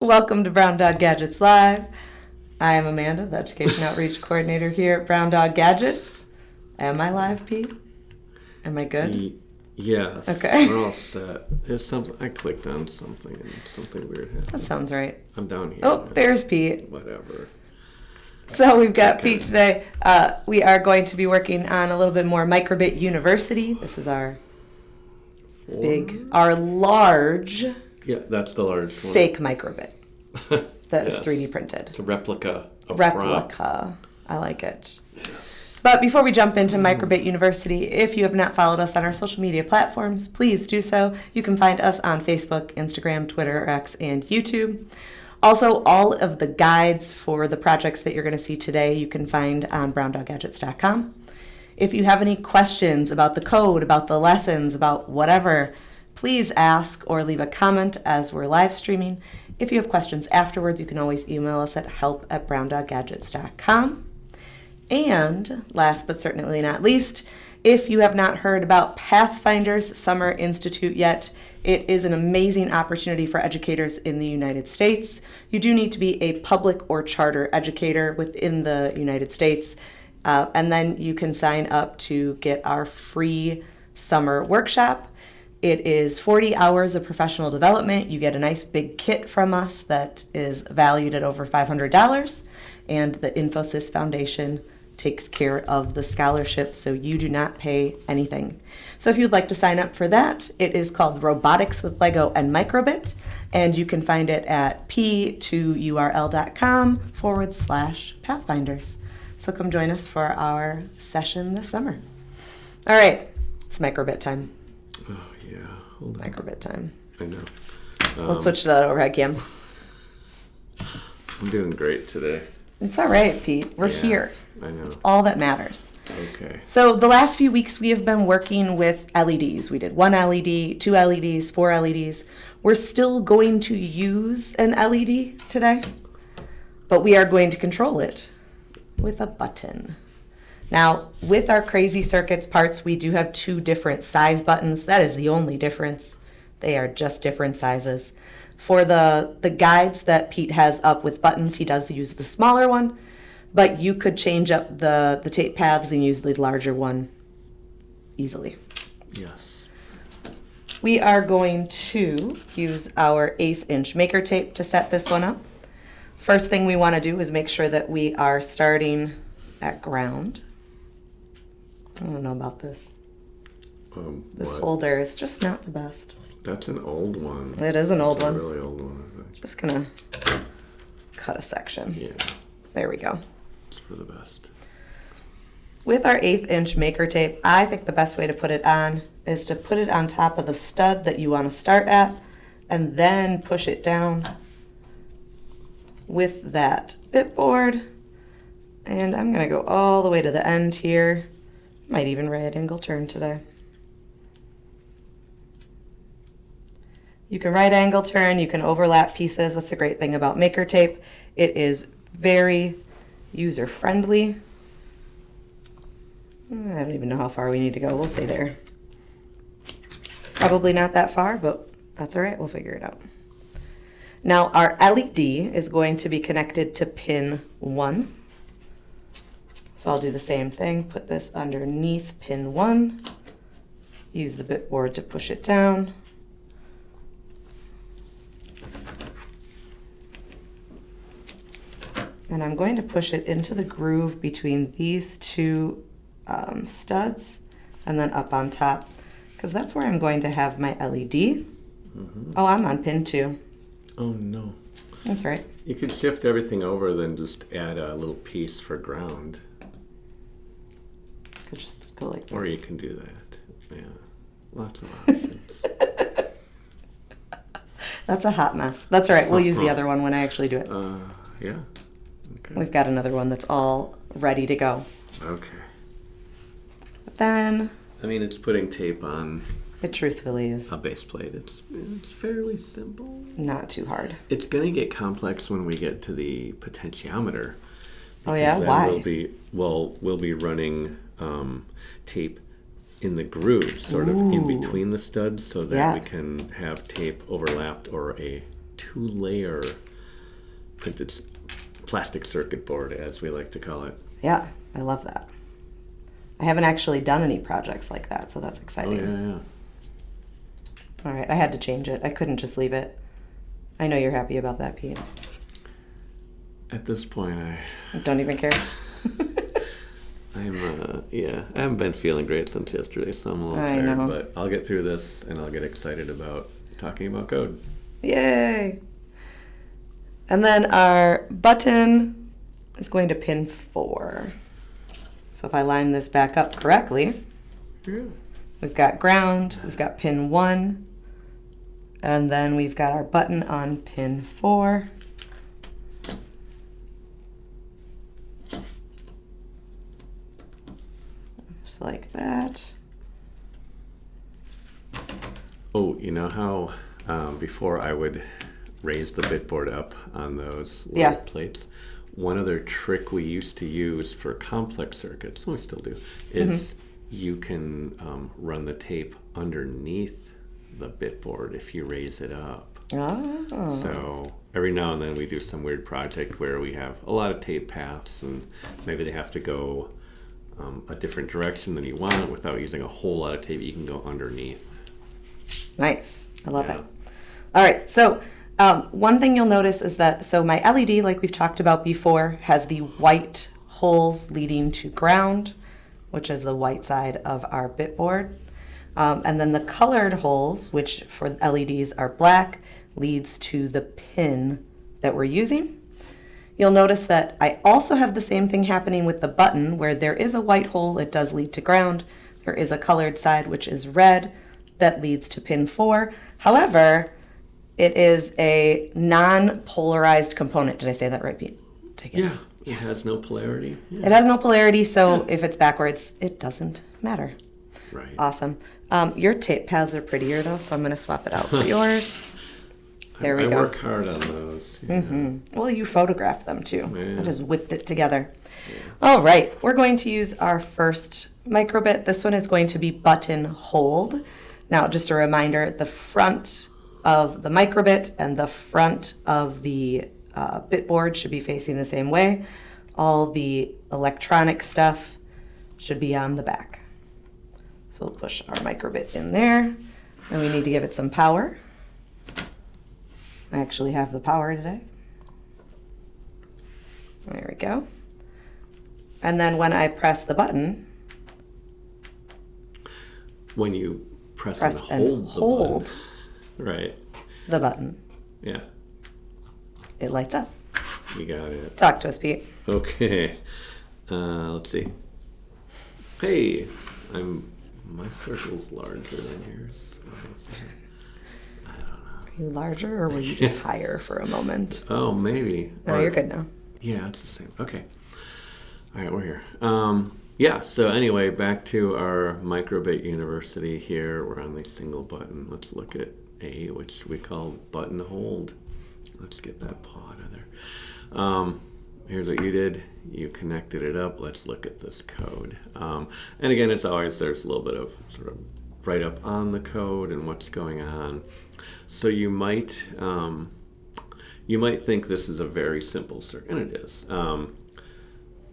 Welcome to Brown Dog Gadgets Live. I am Amanda, the Education Outreach Coordinator here at Brown Dog Gadgets. Am I live, Pete? Am I good? Yes. Okay. We're all set. There's something. I clicked on something and something weird happened. That sounds right. I'm down here. Oh, there's Pete. Whatever. So we've got Pete today. We are going to be working on a little bit more MicroBit University. This is our large... Yeah, that's the large one. Fake MicroBit that is Yes. 3D printed. It's a replica. Replica. I like it. Yes. But before we jump into MicroBit University, if you have not followed us on our social media platforms, please do so. You can find us on Facebook, Instagram, Twitter, X, and YouTube. Also, all of the guides for the projects that you're going to see today, you can find on browndoggadgets.com. If you have any questions about the code, about the lessons, about whatever, please ask or leave a comment as we're live streaming. If you have questions afterwards, you can always email us at help@browndoggadgets.com. And last but certainly not least, if you have not heard about Pathfinder's Summer Institute yet, it is an amazing opportunity for educators in the United States. You do need to be a public or charter educator within the United States, and then you can sign up to get our free summer workshop. It is 40 hours of professional development. You get a nice big kit from us that is valued at over $500, and the Infosys Foundation takes care of the scholarship, so you do not pay anything. So if you'd like to sign up for that, it is called Robotics with Lego and MicroBit, and you can find it at p2url.com/Pathfinders. So come join us for our session this summer. All right, it's MicroBit time. Oh, yeah. Hold on. MicroBit time. I know. Let's switch to that overhead cam. I'm doing great today. It's all right, Pete. We're here. I know. It's all that matters. Okay. So the last few weeks we have been working with LEDs. We did 1 LED, 2 LEDs, 4 LEDs. We're still going to use an LED today, but we are going to control it with a button. Now, with our crazy circuits parts, we do have 2 different size buttons. That is the only difference. They are just different sizes. For the guides that Pete has up with buttons, he does use the smaller one, but you could change up the tape paths and use the larger one easily. Yes. We are going to use our 1/8" maker tape to set this one up. First thing we want to do is make sure that we are starting at ground. I don't know about this. This what? holder is just not the best. That's an old one. It is an old It's one. a really old one, I think. Just gonna cut a section. Yeah. There we go. It's for the best. With our 1/8" maker tape, I think the best way to put it on is to put it on top of the stud that you want to start at, and then push it down with that bit board. And I'm gonna go all the way to the end here. Might even right angle turn today. You can right angle turn, you can overlap pieces. That's the great thing about maker tape. It is very user friendly. I don't even know how far we need to go. We'll say there. Probably not that far, but that's all right. We'll figure it out. Now our LED is going to be connected to pin 1. So I'll do the same thing. Put this underneath pin 1. Use the bit board to push it down. And I'm going to push it into the groove between these 2 studs and then up on top, because that's where I'm going to have my LED. Mm-hmm. Oh, I'm on pin 2. Oh, no. That's right. You could shift everything over, then just add a little piece for ground. Could just go like this. Or you can do that. Yeah. Lots of options. That's a hot mess. That's all right. We'll use the other one when I actually do it. Yeah. Okay. We've got another one that's all ready to go. Okay. But then I mean, it's putting tape on it truthfully is a base plate. It's fairly simple. not too hard. It's going to get complex when we get to the potentiometer. Oh yeah? Then Why? we'll be running tape in the groove, sort of in between the studs, so that Yeah. we can have tape overlapped or a 2-layer printed plastic circuit board, as we like to call it. Yeah, I love that. I haven't actually done any projects like that, so that's Oh, exciting. yeah. All right, I had to change it. I couldn't just leave it. I know you're happy about that, Pete. At this point, Don't even care. I haven't been feeling great since yesterday, so I'm a little tired. know. But I'll get through this, and I'll get excited about talking about code. Yay! And then our button is going to pin 4. So if I line this back up correctly, Yeah. we've got ground, we've got pin 1, and then we've got our button on pin 4. Just like that. Oh, you know how before I would raise the bitboard up on those little Yeah. plates? One other trick we used to use for complex circuits, and we still do, is you can run the tape underneath the bitboard if you raise it up. Oh. So every now and then we do some weird project where we have a lot of tape paths and maybe they have to go a different direction than you want without using a whole lot of tape. You can go underneath. Nice. I love Yeah. it. All right. So one thing you'll notice is that, so my LED, like we've talked about before, has the white holes leading to ground, which is the white side of our bitboard. And then the colored holes, which for LEDs are black, leads to the pin that we're using. You'll notice that I also have the same thing happening with the button, where there is a white hole, it does lead to ground. There is a colored side, which is red, that leads to pin 4. However, it is a non-polarized component. Did I say that right, Pete? Did I get it? Yeah, it has no polarity. Yeah. It has no polarity, so if it's backwards, it doesn't matter. Right. Awesome. Your tape paths are prettier, though, so I'm going to swap it out for yours. There we I go. work hard on those. Yeah. Well, you photographed them, too. Yeah. I just whipped it together. All right, we're going to use our first MicroBit. This one is going to be button hold. Now, just a reminder, the front of the MicroBit and the front of the bitboard should be facing the same way. All the electronic stuff should be on the back. So we'll push our MicroBit in there, and we need to give it some power. I actually have the power today. There we go. And then when I press the button, When you press press and hold the hold button. Right. the button, Yeah. it lights up. You got it. Talk to us, Pete. Okay. Let's see. Hey, my circle's larger than yours. Why is that? I don't know. Are you larger, or were you just higher for a moment? Oh, maybe. No, you're good now. Yeah, it's the same. Okay. All right, we're here. Yeah, so anyway, back to our MicroBit University here. We're on the single button. Let's look at A, which we call button hold. Let's get that paw out of there. Here's what you did. You connected it up. Let's look at this code. And again, as always, there's a little bit of sort of write up on the code and what's going on. So you might think this is a very simple circuit, and it is.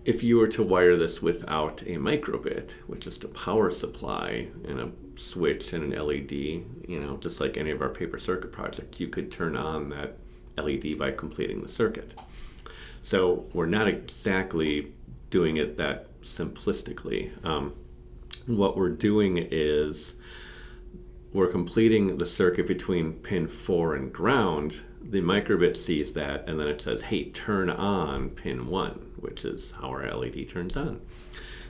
If you were to wire this without a MicroBit, which is a power supply and a switch and an LED, just like any of our paper circuit projects, you could turn on that LED by completing the circuit. So we're not exactly doing it that simplistically. What we're doing is we're completing the circuit between pin 4 and ground. The MicroBit sees that, and then it says, hey, turn on pin 1, which is how our LED turns on.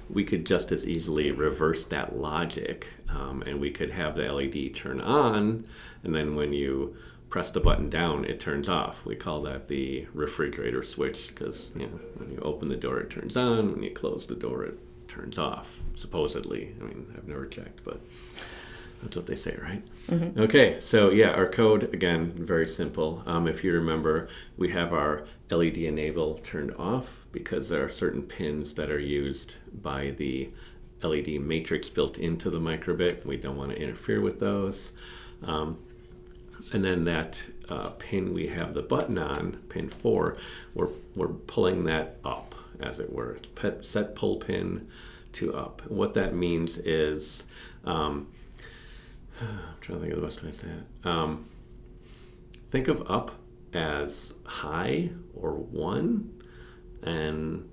We could just as easily reverse that logic, and we could have the LED turn on, and then when you press the button down, it turns off. We call that the refrigerator switch, because when you open the door, it turns on. When you close the door, it turns off, supposedly. I mean, I've never checked, but that's what they say, right? Mm-hmm. Okay, so yeah, our code, again, very simple. If you remember, we have our LED enable turned off because there are certain pins that are used by the LED matrix built into the MicroBit. We don't want to interfere with those. And then that pin we have the button on, pin 4, we're pulling that up, as it were. It's set pull pin to up. And what that means is, I'm trying to think of the best way to say it. Think of up as high or 1, and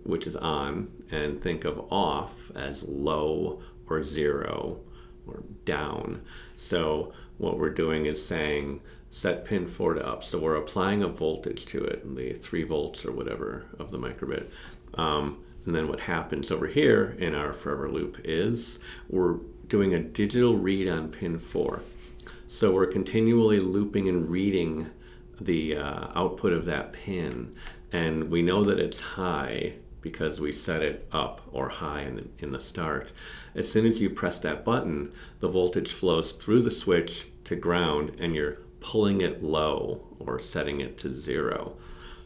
which is on, and think of off as low or 0 or down. So what we're doing is saying set pin 4 to up. So we're applying a voltage to it, the 3 volts or whatever of the microbit. And then what happens over here in our forever loop is we're doing a digital read on pin 4. So we're continually looping and reading the output of that pin, and we know that it's high because we set it up or high in the start. As soon as you press that button, the voltage flows through the switch to ground, and you're pulling it low or setting it to 0.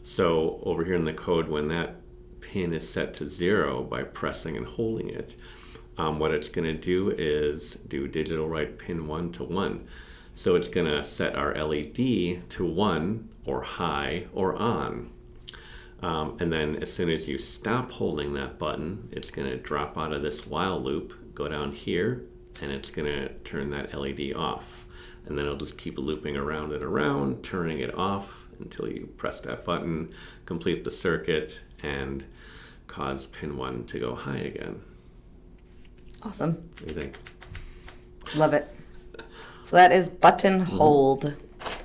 So over here in the code, when that pin is set to 0 by pressing and holding it, what it's going to do is do digital write pin 1 to 1. So it's going to set our LED to 1 or high or on. And then as soon as you stop holding that button, it's going to drop out of this while loop, go down here, and it's going to turn that LED off. And then it'll just keep looping around and around, turning it off until you press that button, complete the circuit, and cause pin 1 to go high again. Awesome. What do you think? Love it. So that is button hold.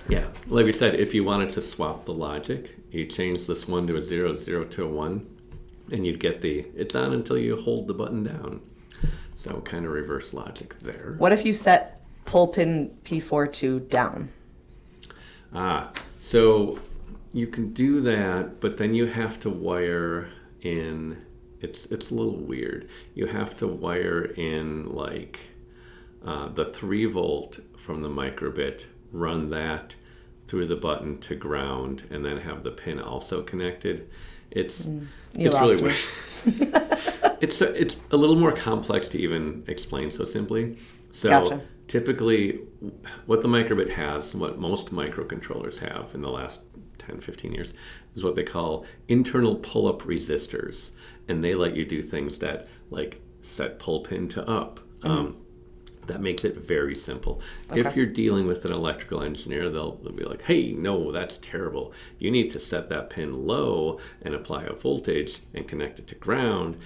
Yeah, like we said, if you wanted to swap the logic, you change this 1 to a 0, 0 to a 1, and you'd get it's on until you hold the button down. So kind of reverse logic there. What if you set pull pin P4 to down? So you can do that, but then you have to wire in, it's a little weird. You have to wire in like the 3 volt from the microbit, run that through the button to ground, and then have the pin also connected. It's really weird. It's a little more complex to even explain so simply. So Gotcha. Typically what the microbit has, what most microcontrollers have in the last 10, 15 years, is what they call internal pull-up resistors. And they let you do things that like set pull pin to up. That makes it very simple. Okay. If you're dealing with an electrical engineer, they'll be like, hey, no, that's terrible. You need to set that pin low and apply a voltage and connect it to ground.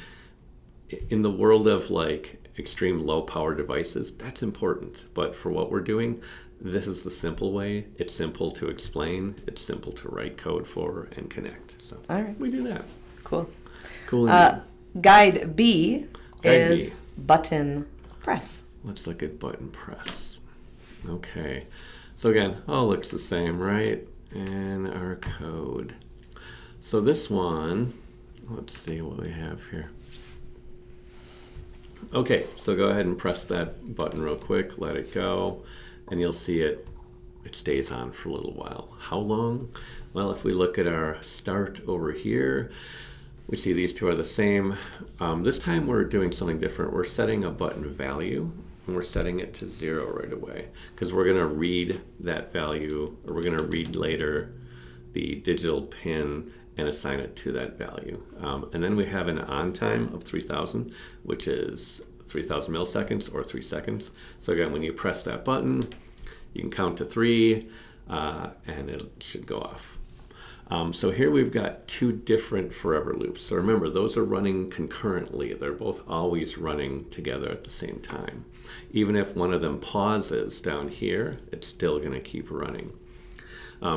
In the world of like extreme low power devices, that's important. But for what we're doing, this is the simple way. It's simple to explain. It's simple to write code for and connect. So All right. we do that. Cool. Cool. Guide B is B. button press. Let's look at button press. Okay. So again, all looks the same, right? And our code. So this one, let's see what we have here. Okay, so go ahead and press that button real quick, let it go, and you'll see it stays on for a little while. How long? Well, if we look at our start over here, we see these two are the same. This time we're doing something different. We're setting a button value, and we're setting it to 0 right away, because we're going to read that value, or we're going to read later the digital pin and assign it to that value. And then we have an on time of 3000, which is 3000 milliseconds or 3 seconds. So again, when you press that button, you can count to 3 and it should go off. So here we've got 2 different forever loops. So remember, those are running concurrently. They're both always running together at the same time. Even if one of them pauses down here, it's still going to keep running.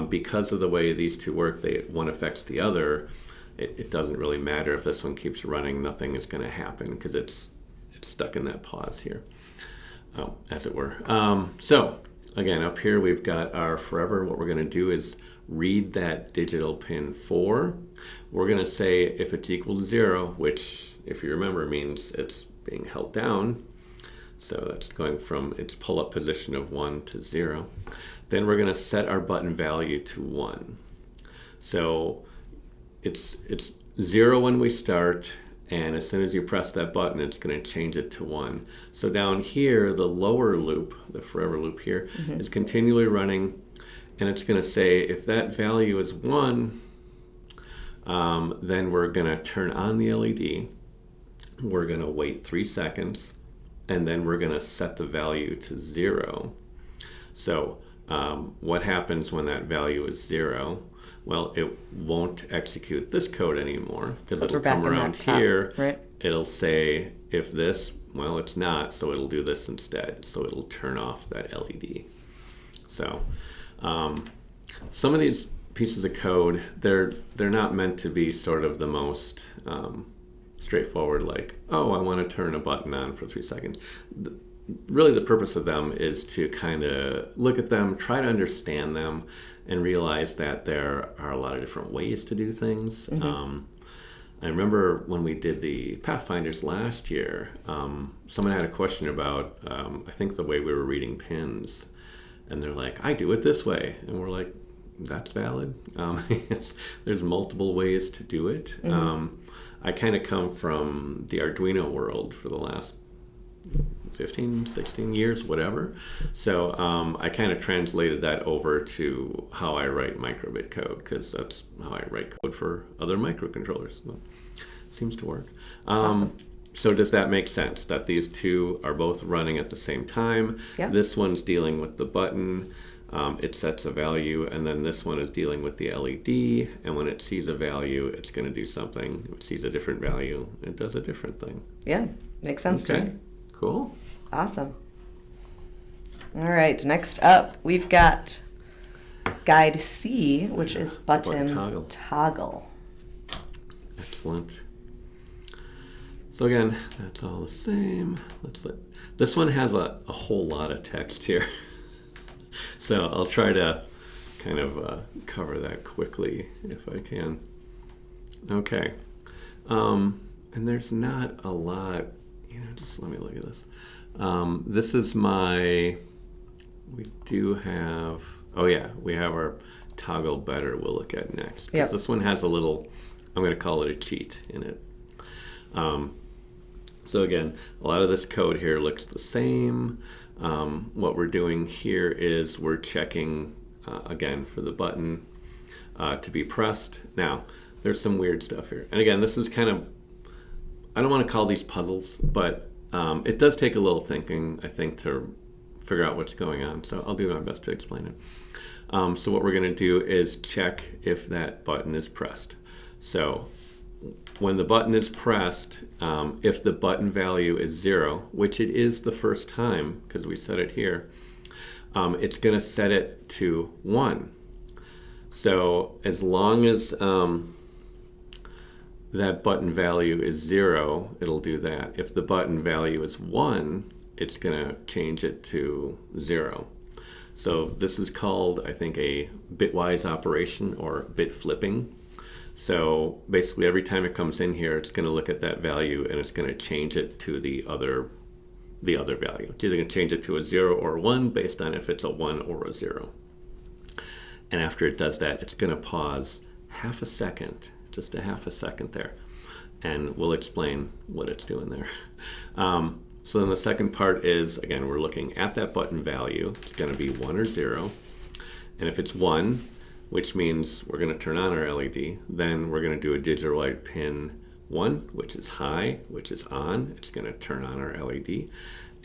Because of the way these two work, one affects the other. It doesn't really matter if this one keeps running. Nothing is going to happen because it's stuck in that pause here, as it were. So again, up here we've got our forever. What we're going to do is read that digital pin 4. We're going to say if it's equal to 0, which if you remember means it's being held down. So that's going from its pull-up position of 1 to 0. Then we're going to set our button value to 1. So it's 0 when we start, And as soon as you press that button, it's going to change it to 1. So down here, the lower loop, the forever loop here, is continually running. And it's going to say if that value is 1, then we're going to turn on the LED. We're going to wait 3 seconds. And then we're going to set the value to 0. So what happens when that value is 0? Well, it won't execute this code anymore because it'll come around here. Right. It'll say if this, well, it's not, so it'll do this instead. So it'll turn off that LED. So some of these pieces of code, they're not meant to be sort of the most straightforward, like, oh, I want to turn a button on for 3 seconds. Really the purpose of them is to kind of look at them, try to understand them, and realize that there are a lot of different ways to do things. I remember when we did the Pathfinders last year, someone had a question about, I think the way we were reading pins, and they're like, I do it this way. And we're like, that's valid. There's multiple ways to do it. I kind of come from the Arduino world for the last 15, 16 years, whatever. So I kind of translated that over to how I write MicroBit code, because that's how I write code for other microcontrollers. Well, seems to work. Awesome. So does that make sense that these two are both running at the same time? Yeah. This one's dealing with the button. It sets a value, and then this one is dealing with the LED, and when it sees a value, it's going to do something. If it sees a different value, it does a different thing. Yeah, makes sense to me. Cool. Awesome. All right, next up, we've got guide C, which is button toggle. Excellent. So again, that's all the same. This one has a whole lot of text here. So I'll try to kind of cover that quickly if I can. Okay. And there's not a lot, just let me look at this. This is we have our toggle better we'll look at next. Because this one has a little, I'm going to call it a cheat in it. So again, a lot of this code here looks the same. What we're doing here is we're checking, again, for the button to be pressed. Now, there's some weird stuff here. And again, this is kind of, I don't want to call these puzzles, but it does take a little thinking, I think, to figure out what's going on. So I'll do my best to explain it. So what we're going to do is check if that button is pressed. So when the button is pressed, if the button value is 0, which it is the first time, because we set it here, it's going to set it to 1. So as long as that button value is 0, it'll do that. If the button value is 1, it's going to change it to 0. So this is called, I think, a bitwise operation or bit flipping. So basically every time it comes in here, it's going to look at that value and it's going to change it to the other value. It's either going to change it to a 0 or a 1 based on if it's a 1 or a 0. And after it does that, it's going to pause half a second, just a half a second there. And we'll explain what it's doing there. So then the second part is, again, we're looking at that button value. It's going to be 1 or 0. And if it's 1, which means we're going to turn on our LED, then we're going to do a digital light pin 1, which is high, which is on. It's going to turn on our LED.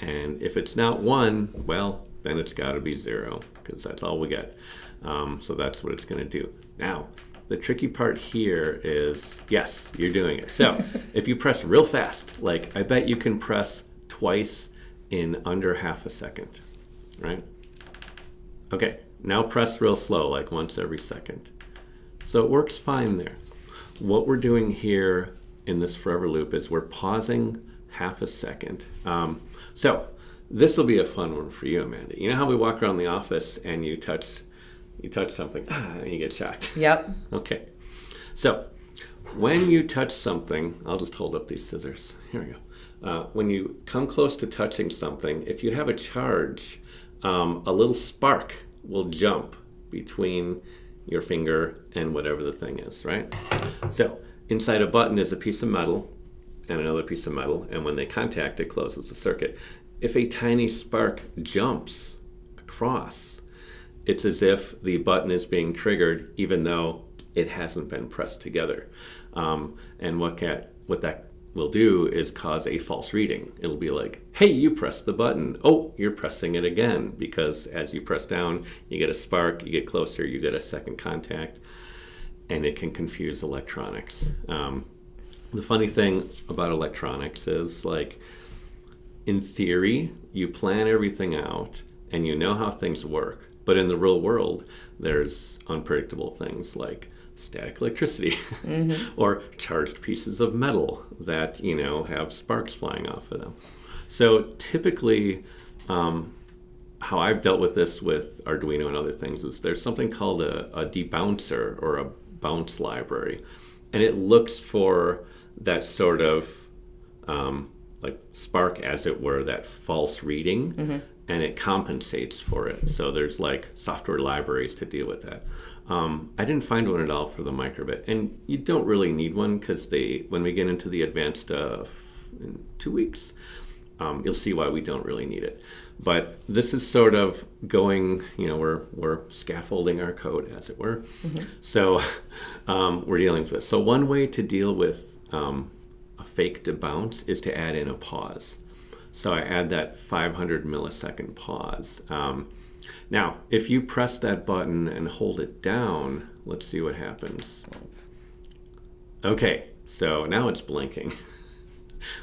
And if it's not 1, well, then it's got to be 0, because that's all we get. So that's what it's going to do. Now, the tricky part here is, yes, you're doing it. So if you press real fast, like I bet you can press twice in under half a second, right? Okay, now press real slow, like once every second. So it works fine there. What we're doing here in this forever loop is we're pausing half a second. So this will be a fun one for you, Amanda. You know how we walk around the office and you touch something and you get shocked? Yep. Okay. So when you touch something, I'll just hold up these scissors. Here we go. When you come close to touching something, if you have a charge, a little spark will jump between your finger and whatever the thing is, right? So inside a button is a piece of metal, and another piece of metal, and when they contact, it closes the circuit. If a tiny spark jumps across, it's as if the button is being triggered even though it hasn't been pressed together. And what that will do is cause a false reading. It'll be like, hey, you pressed the button. Oh, you're pressing it again, because as you press down, you get a spark, you get closer, you get a second contact, and it can confuse electronics. The funny thing about electronics is, like, in theory, you plan everything out and you know how things work. But in the real world, there's unpredictable things like static electricity or charged pieces of metal that, have sparks flying off of them. So typically, how I've dealt with this with Arduino and other things is there's something called a debouncer or a bounce library. And it looks for that sort of like spark, as it were, that false reading, and it compensates for it. So there's like software libraries to deal with that. I didn't find one at all for the MicroBit, and you don't really need one, because when we get into the advanced stuff in 2 weeks, you'll see why we don't really need it. But this is sort of going, we're scaffolding our code, as it were. So we're dealing with this. So one way to deal with a fake debounce is to add in a pause. So I add that 500 millisecond pause. Now, if you press that button and hold it down, let's see what happens. Okay, so now it's blinking,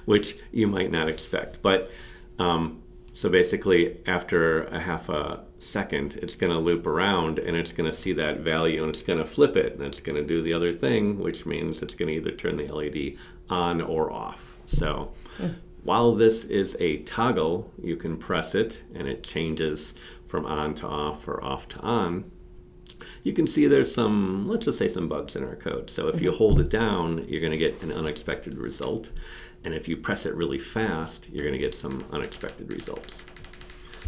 which you might not expect. But so basically, after a half a second, it's going to loop around, and it's going to see that value, and it's going to flip it, and it's going to do the other thing, which means it's going to either turn the LED on or off. So while this is a toggle, you can press it, and it changes from on to off or off to on. You can see there's some, let's just say, some bugs in our code. So if you hold it down, you're going to get an unexpected result. And if you press it really fast, you're going to get some unexpected results.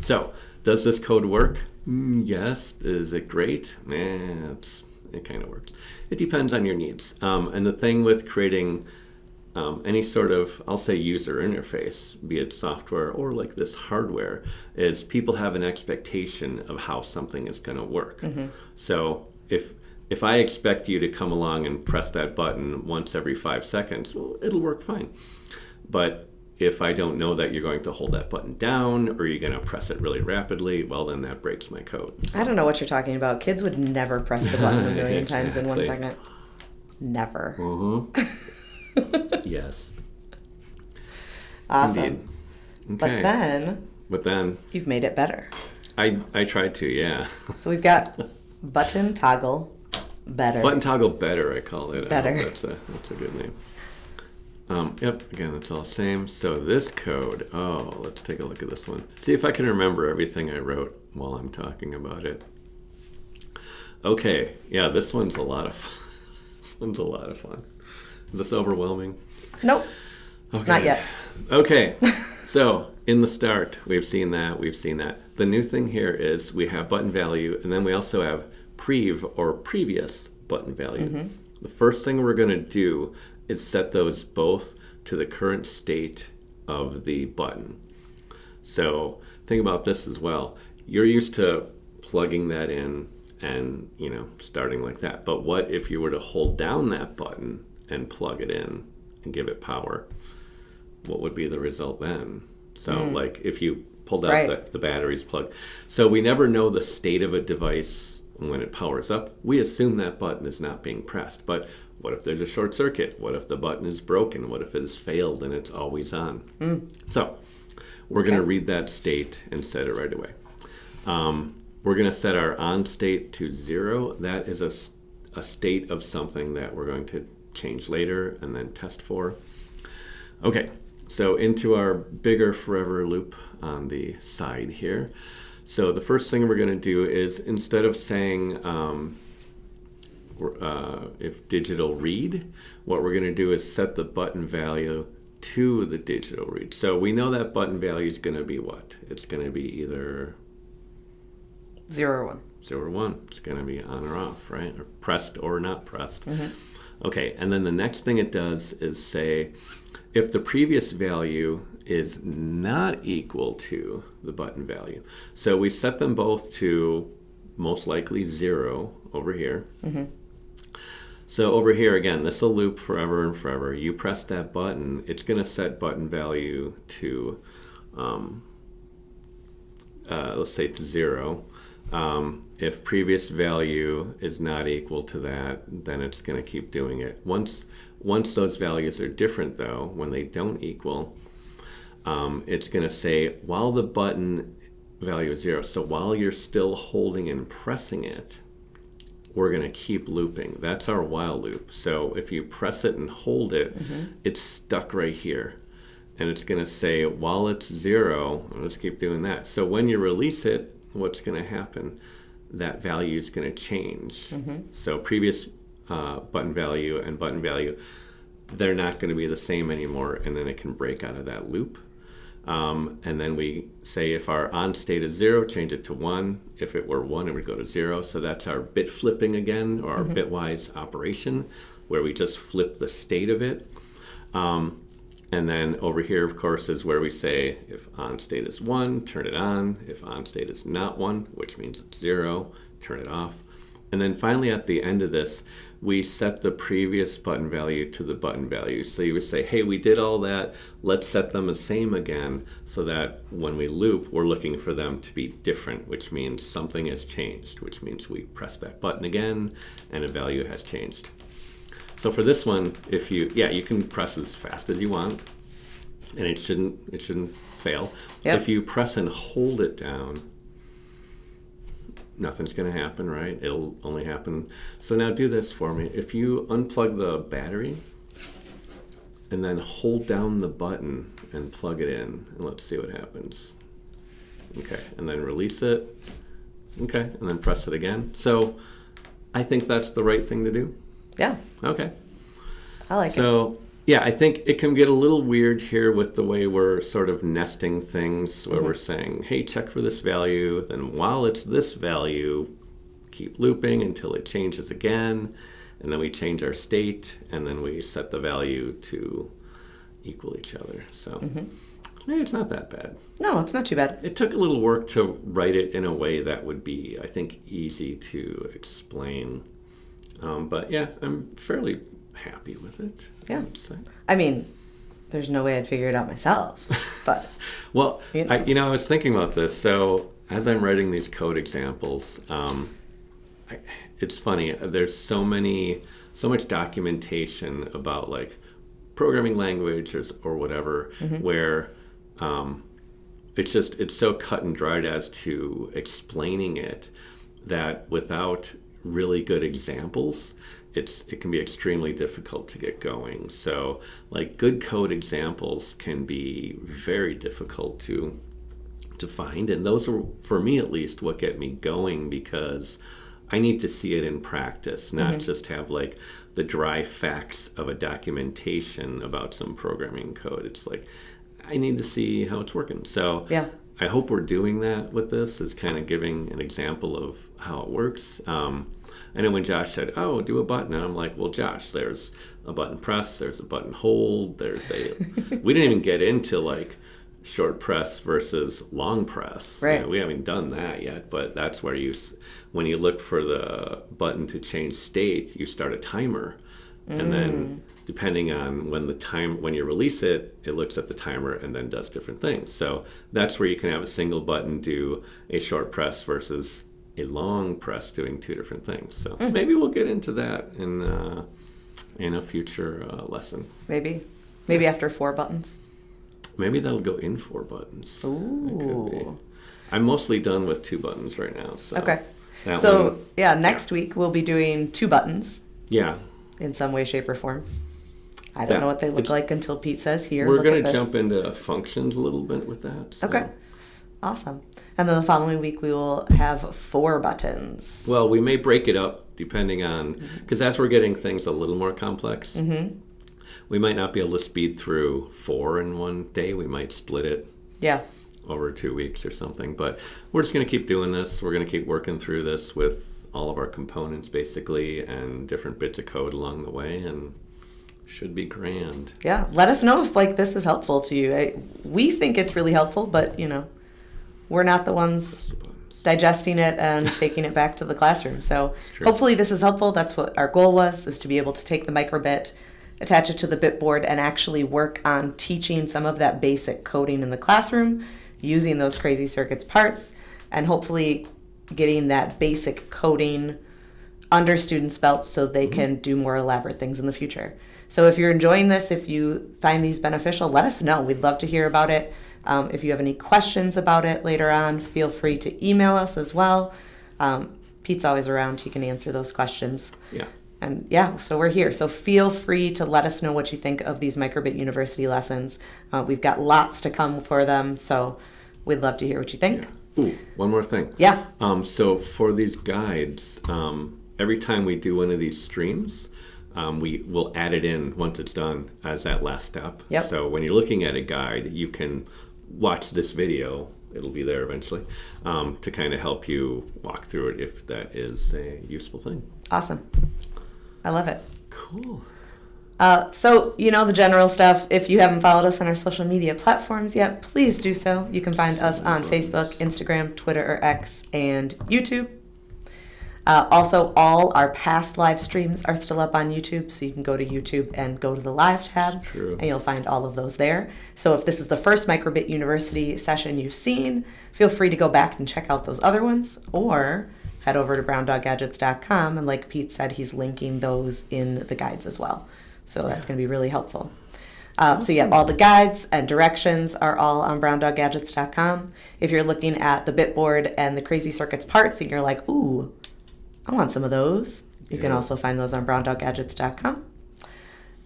So does this code work? Yes. Is it great? It kind of works. It depends on your needs. And the thing with creating any sort of, I'll say, user interface, be it software or like this hardware, is people have an expectation of how something is going to work. So if I expect you to come along and press that button once every 5 seconds, well, it'll work fine. But if I don't know that you're going to hold that button down or you're going to press it really rapidly, well, then that breaks my code. So. I don't know what you're talking about. Kids would never press the button a million times in 1 second. Never. Yes. Awesome. Okay. But then you've made it better. I tried to, yeah. So we've got button toggle better. Button toggle better, I call it. Better. That's a good name. Yep, again, that's all the same. So this code, let's take a look at this one. See if I can remember everything I wrote while I'm talking about it. Okay, yeah, this one's a lot of fun. This one's a lot of fun. Is this overwhelming? Nope. Okay. Not yet. Okay. So in the start, we've seen that. The new thing here is we have button value, and then we also have prev or previous button value. The first thing we're going to do is set those both to the current state of the button. So think about this as well. You're used to plugging that in and, starting like that. But what if you were to hold down that button and plug it in and give it power? What would be the result then? So like if you pulled out the batteries plugged. So we never know the state of a device when it powers up. We assume that button is not being pressed. But what if there's a short circuit? What if the button is broken? What if it has failed and it's always on? So we're going to read that state and set it right away. We're going to set our on state to 0. That is a state of something that we're going to change later and then test for. Okay, so into our bigger forever loop on the side here. So the first thing we're going to do is, instead of saying if digital read, what we're going to do is set the button value to the digital read. So we know that button value is going to be what? It's going to be either 0 or 1. 0 or 1. It's going to be on or off, right? Or pressed or not pressed. Okay, and then the next thing it does is say if the previous value is not equal to the button value. So we set them both to most likely 0 over here. So over here, again, this will loop forever and forever. You press that button, it's going to set button value to, let's say to 0. If previous value is not equal to that, then it's going to keep doing it. Once those values are different, though, when they don't equal, it's going to say while the button value is 0, so while you're still holding and pressing it, we're going to keep looping. That's our while loop. So if you press it and hold it, it's stuck right here. And it's going to say while it's 0, let's keep doing that. So when you release it, what's going to happen? That value is going to change. So previous button value and button value, they're not going to be the same anymore, and then it can break out of that loop. And then we say if our on state is 0, change it to 1. If it were 1, it would go to 0. So that's our bit flipping again, or our bitwise operation, where we just flip the state of it. And then over here, of course, is where we say if on state is 1, turn it on. If on state is not 1, which means it's 0, turn it off. And then finally at the end of this, we set the previous button value to the button value. So you would say, hey, we did all that. Let's set them the same again so that when we loop, we're looking for them to be different, which means something has changed, which means we press that button again and a value has changed. So for this one, if you can press as fast as you want, and it shouldn't fail. Yep. If you press and hold it down, nothing's going to happen, right? It'll only happen. So now do this for me. If you unplug the battery and then hold down the button and plug it in, and let's see what happens. Okay, and then release it. Okay, and then press it again. So I think that's the right thing to do. Yeah. Okay. I like it. So, yeah, I think it can get a little weird here with the way we're sort of nesting things, where we're saying, hey, check for this value, then while it's this value, keep looping until it changes again, and then we change our state, and then we set the value to equal each other. So, maybe it's not that bad. No, it's not too bad. It took a little work to write it in a way that would be, I think, easy to explain. But yeah, I'm fairly happy with it. Yeah. I mean, there's no way I'd figure it out myself, but. Well, you know. I was thinking about this. So as I'm writing these code examples, it's funny. There's so much documentation about like programming language or whatever, where it's so cut and dried as to explaining it that without really good examples, it can be extremely difficult to get going. So like good code examples can be very difficult to find, and those are, for me at least, what get me going, because I need to see it in practice, not just have like the dry facts of a documentation about some programming code. It's like I need to see how it's working. So yeah. I hope we're doing that with this, is kind of giving an example of how it works. I know when Josh said, oh, do a button, and I'm like, well, Josh, there's a button press, there's a button hold, we didn't even get into like short press versus long press. Right. You know, we haven't done that yet, but that's where when you look for the button to change state, you start a timer. And then depending on when you release it, it looks at the timer and then does different things. So that's where you can have a single button do a short press versus a long press doing two different things. So maybe we'll get into that in a future lesson. Maybe after 4 buttons. Maybe that'll go in 4 buttons. Ooh. It could be. I'm mostly done with 2 buttons right now. So Okay. Next week we'll be doing 2 buttons. Yeah. In some way, shape, or form. I don't know what they look like until Pete says here. We're going to jump into functions a little bit with that. So. Okay. Awesome. And then the following week we will have 4 buttons. Well, we may break it up depending on, because as we're getting things a little more complex, we might not be able to speed through 4 in one day. We might split it over 2 weeks or something. But we're just going to keep doing this. We're going to keep working through this with all of our components, basically, and different bits of code along the way. And Should be grand. Yeah, let us know if this is helpful to you. We think it's really helpful, but we're not the ones digesting it and taking it back to the classroom. So hopefully this is helpful. That's what our goal was, is to be able to take the MicroBit, attach it to the bit board, and actually work on teaching some of that basic coding in the classroom using those crazy circuits parts, and hopefully getting that basic coding under students' belts so they can do more elaborate things in the future. So if you're enjoying this, if you find these beneficial, let us know. We'd love to hear about it. If you have any questions about it later on, feel free to email us as well. Pete's always around. He can answer those questions. Yeah. And so we're here. So feel free to let us know what you think of these MicroBit University lessons. We've got lots to come for them, so we'd love to hear what you think. Yeah. Ooh, one more thing. Yeah. So for these guides, every time we do one of these streams, we will add it in once it's done as that last step. Yep. So when you're looking at a guide, you can watch this video. It'll be there eventually, to kind of help you walk through it if that is a useful thing. Awesome. I love it. Cool. So, the general stuff. If you haven't followed us on our social media platforms yet, please do so. You can find us on Facebook, Instagram, Twitter or X, and YouTube. Also, all our past live streams are still up on YouTube, so you can go to YouTube and go to the live tab, and you'll find all of those there. So if this is the first MicroBit University session you've seen, feel free to go back and check out those other ones, or head over to browndoggadgets.com, and like Pete said, he's linking those in the guides as well. So that's going to be really helpful. All the guides and directions are all on browndoggadgets.com. If you're looking at the bitboard and the crazy circuits parts and you're like, ooh, I want some of those, you can also find those on browndoggadgets.com.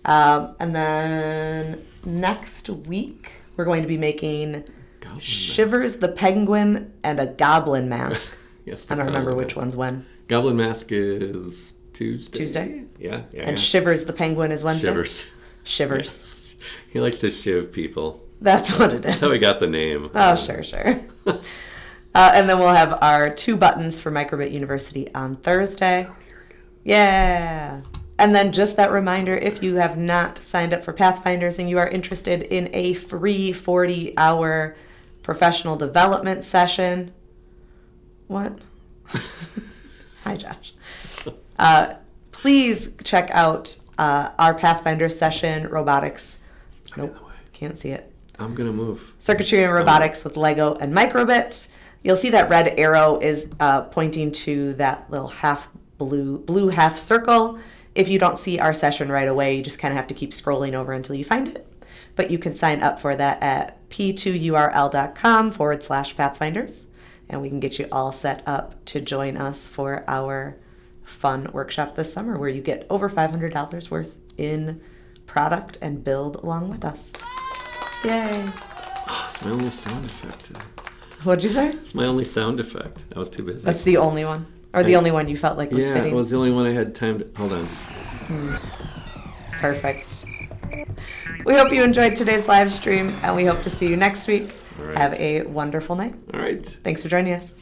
And then next week, we're going to be making Shivers the Penguin and a Goblin Mask. Yes, I don't remember which one's when. Goblin Mask is Tuesday. Tuesday? Yeah. And Shivers the Penguin is Wednesday? Shivers. Yes. He likes to shiv people. That's what it is. That's how he got the name. Oh, sure. And then we'll have our 2 buttons for MicroBit University on Thursday. Yeah. And then just that reminder, if you have not signed up for Pathfinders and you are interested in a free 40-hour professional development session. What? Hi, Josh. Please check out our Pathfinder session, robotics. Nope, can't see it. I'm going to move. Circuitry and robotics with Lego and MicroBit. You'll see that red arrow is pointing to that little half blue half circle. If you don't see our session right away, you just kind of have to keep scrolling over until you find it. But you can sign up for that at p2url.com/Pathfinders, and we can get you all set up to join us for our fun workshop this summer where you get over $500 worth in product and build along with us. Yay. Oh, it's my only sound effect today. What'd you say? It's my only sound effect. I was too busy. That's the only one? Or the only one you felt like was fitting? Yeah, it was the only one I had time to... Hold on. Perfect. We hope you enjoyed today's live stream, and we hope to see you next week. All right. Have a wonderful night. All right. Thanks for joining us.